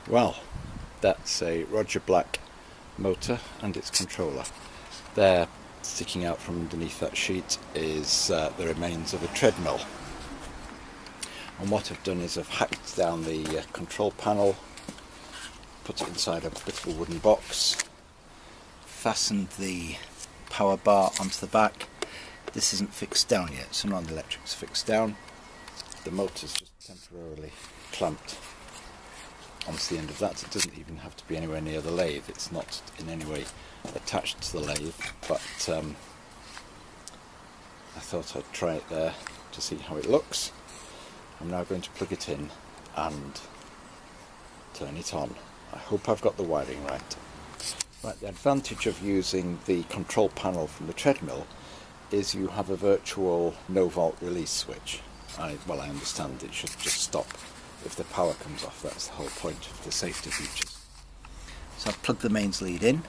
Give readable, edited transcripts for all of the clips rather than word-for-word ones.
Well, that's a Roger Black motor and its controller. There, sticking out from underneath that sheet, is the remains of a treadmill. And what I've done is I've hacked down the control panel, put it inside a bit of a wooden box, fastened the power bar onto the back. This isn't fixed down yet, so none of the electric's fixed down. The motor's just temporarily clamped onto the end of that. It doesn't even have to be anywhere near the lathe. It's not in any way attached to the lathe, but I thought I'd try it there to see how it looks. I'm now going to plug it in and turn it on. I hope I've got the wiring right. Right, the advantage of using the control panel from the treadmill is you have a virtual no-volt release switch. I understand it should just stop if the power comes off. That's the whole point of the safety features. So I've plugged the mains lead in,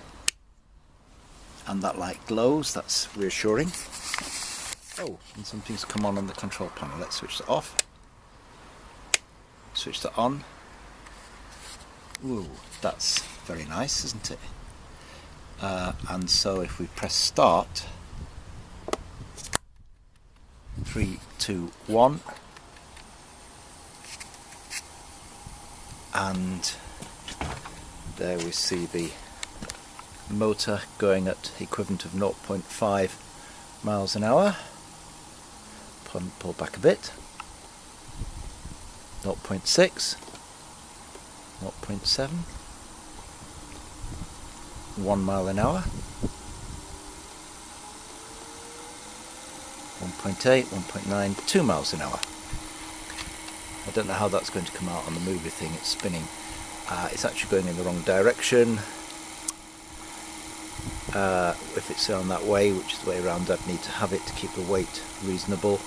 and that light glows. That's reassuring. Oh, and something's come on the control panel. Let's switch that off. Switch that on. Ooh, that's very nice, isn't it? And so if we press start, 3, 2, 1, and there we see the motor going at equivalent of 0.5 miles an hour. Pull back a bit. 0.6, 0.7, 1 mile an hour, 1.8, 1.9, 2 miles an hour. I don't know how that's going to come out on the movie thing. It's spinning. It's actually going in the wrong direction. If it's on that way, which is the way around, I'd need to have it to keep the weight reasonable.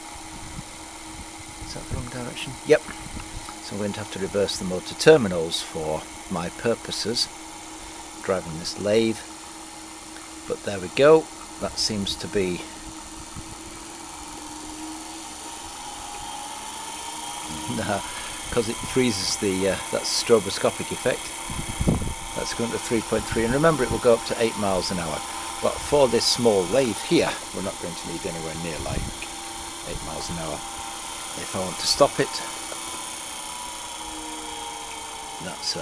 Is that the wrong direction? Yep. So I'm going to have to reverse the motor terminals for my purposes, driving this lathe. But there we go. That seems to be because it freezes that's stroboscopic effect. That's going to 3.3, and remember it will go up to 8 miles an hour. But for this small lathe here, we're not going to need anywhere near like 8 miles an hour. If I want to stop it, that's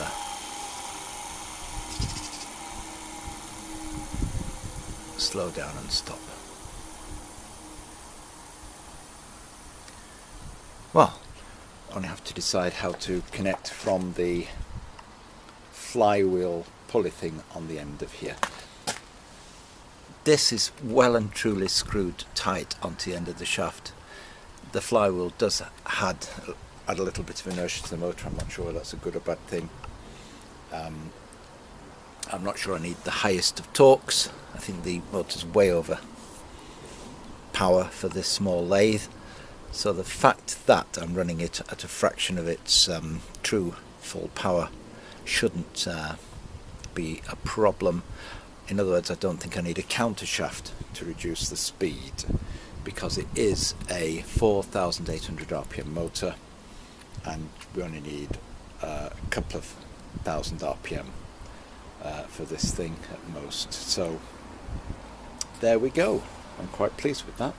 slow down and stop. Well, I only have to decide how to connect from the flywheel pulley thing on the end of here. This is well and truly screwed tight onto the end of the shaft. The flywheel does add a little bit of inertia to the motor. I'm not sure that's a good or bad thing. I'm not sure I need the highest of torques. I think the motor's way over power for this small lathe. So the fact that I'm running it at a fraction of its true full power shouldn't be a problem. In other words, I don't think I need a counter shaft to reduce the speed, because it is a 4,800 RPM motor and we only need a couple of thousand RPM for this thing at most. So there we go. I'm quite pleased with that.